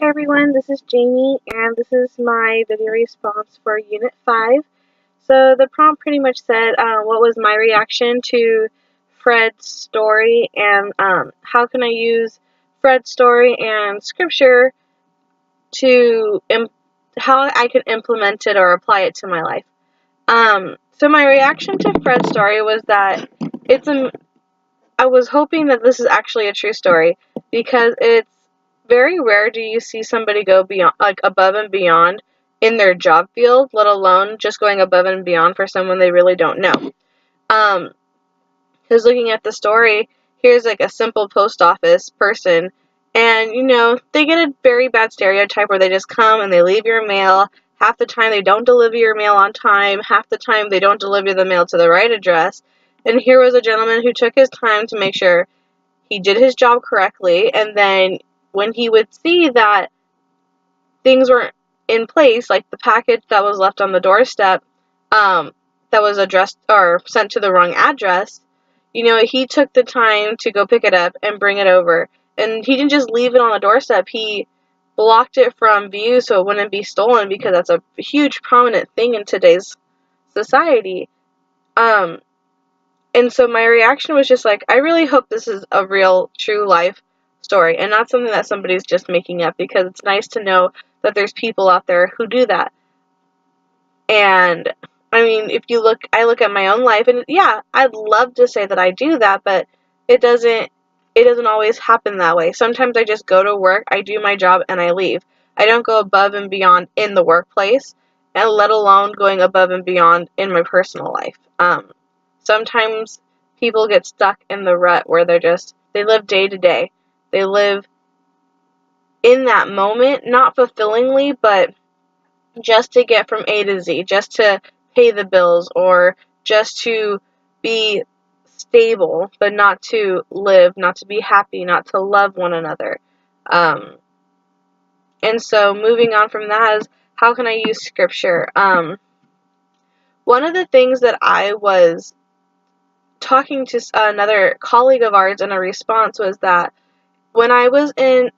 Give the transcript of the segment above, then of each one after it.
Hey everyone, this is Jamie, and this is my video response for Unit 5. So the prompt pretty much said, what was my reaction to Fred's story, and how can I use Fred's story and scripture to, how I can implement it or apply it to my life. So my reaction to Fred's story was that I was hoping that this is actually a true story, because it's very rare do you see somebody go beyond, like above and beyond in their job field, let alone just going above and beyond for someone they really don't know. Because looking at the story, here's like a simple post office person, and they get a very bad stereotype where they just come and they leave your mail. Half the time they don't deliver your mail on time, half the time they don't deliver the mail to the right address. And here was a gentleman who took his time to make sure he did his job correctly, and then when he would see that things weren't in place, like the package that was left on the doorstep, that was addressed or sent to the wrong address, he took the time to go pick it up and bring it over. And he didn't just leave it on the doorstep, he blocked it from view so it wouldn't be stolen, because that's a huge prominent thing in today's society. And so my reaction was just like, I really hope this is a real, true life story and not something that somebody's just making up, because it's nice to know that there's people out there who do that. And I mean, I look at my own life, and yeah, I'd love to say that I do that, but it doesn't always happen that way. Sometimes I just go to work, I do my job, and I leave. I don't go above and beyond in the workplace, and let alone going above and beyond in my personal life. Sometimes people get stuck in the rut where they live day to day. They live in that moment, not fulfillingly, but just to get from A to Z, just to pay the bills, or just to be stable, but not to live, not to be happy, not to love one another. And so moving on from that is, how can I use scripture? One of the things that I was talking to another colleague of ours in a response was that when I was in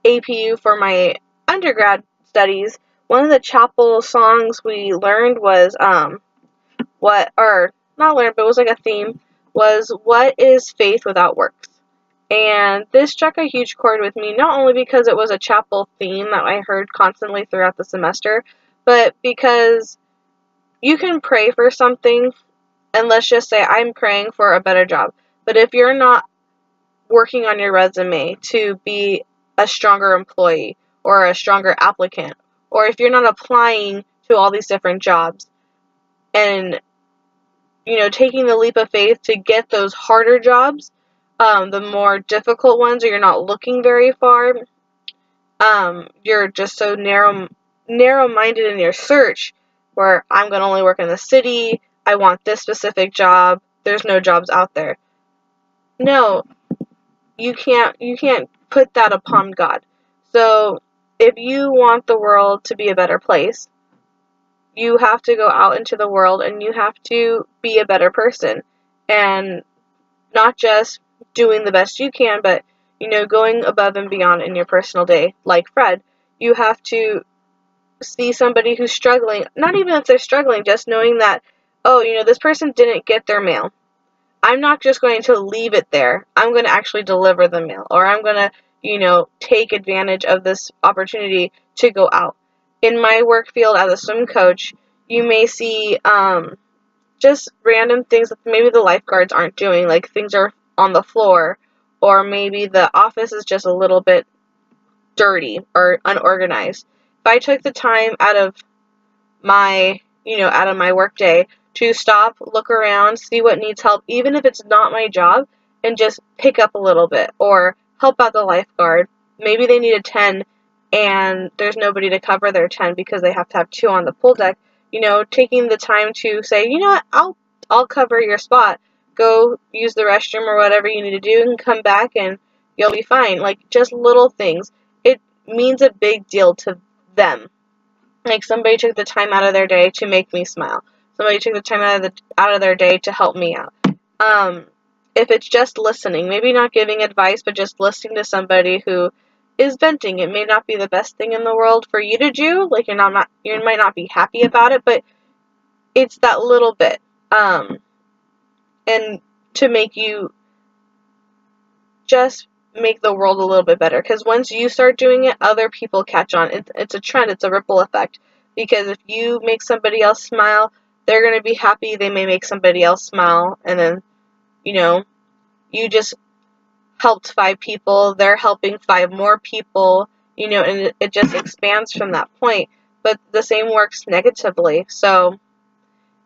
APU for my undergrad studies, one of the chapel songs we learned was not learned, but it was like a theme, was "What is faith without works?" And this struck a huge chord with me, not only because it was a chapel theme that I heard constantly throughout the semester, but because you can pray for something, and let's just say I'm praying for a better job. But if you're not working on your resume to be a stronger employee or a stronger applicant, or if you're not applying to all these different jobs and taking the leap of faith to get those harder jobs, the more difficult ones, or you're not looking very far, you're just so narrow-minded in your search, where I'm going to only work in the city, I want this specific job, there's no jobs out there. No, you can't put that upon God. So if you want the world to be a better place, you have to go out into the world and you have to be a better person, and not just doing the best you can, but going above and beyond in your personal day. Like Fred, you have to see somebody who's struggling, not even if they're struggling, just knowing that, oh, this person didn't get their mail. I'm not just going to leave it there. I'm going to actually deliver the mail, or I'm going to, take advantage of this opportunity to go out. In my work field as a swim coach, you may see just random things that maybe the lifeguards aren't doing, like things are on the floor, or maybe the office is just a little bit dirty or unorganized. If I took the time out of my work day to stop, look around, see what needs help, even if it's not my job, and just pick up a little bit, or help out the lifeguard. Maybe they need a 10 and there's nobody to cover their 10 because they have to have 2 on the pool deck. Taking the time to say, what, I'll cover your spot. Go use the restroom or whatever you need to do and come back and you'll be fine. Like, just little things. It means a big deal to them. Like, somebody took the time out of their day to make me smile. Somebody took the time out of their day to help me out. If it's just listening, maybe not giving advice, but just listening to somebody who is venting. It may not be the best thing in the world for you to do. Like, you might not be happy about it, but it's that little bit. And to make you just make the world a little bit better. Because once you start doing it, other people catch on. It's a trend. It's a ripple effect. Because if you make somebody else smile, they're going to be happy. They may make somebody else smile. And then, you just helped 5 people. They're helping 5 more people. And it just expands from that point. But the same works negatively. So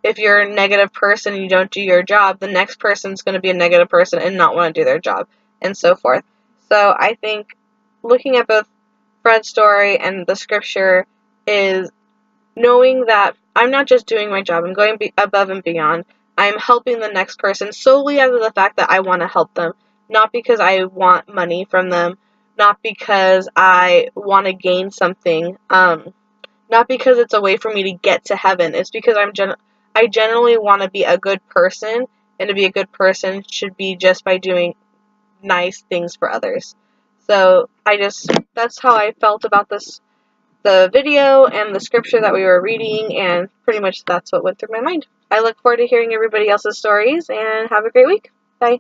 if you're a negative person and you don't do your job, the next person's going to be a negative person and not want to do their job, and so forth. So I think looking at both Fred's story and the scripture is knowing that I'm not just doing my job, I'm going above and beyond. I'm helping the next person solely out of the fact that I want to help them, not because I want money from them, not because I want to gain something, not because it's a way for me to get to heaven. It's because I generally want to be a good person, and to be a good person should be just by doing nice things for others. So that's how I felt about the video and the scripture that we were reading, and pretty much that's what went through my mind. I look forward to hearing everybody else's stories, and have a great week. Bye.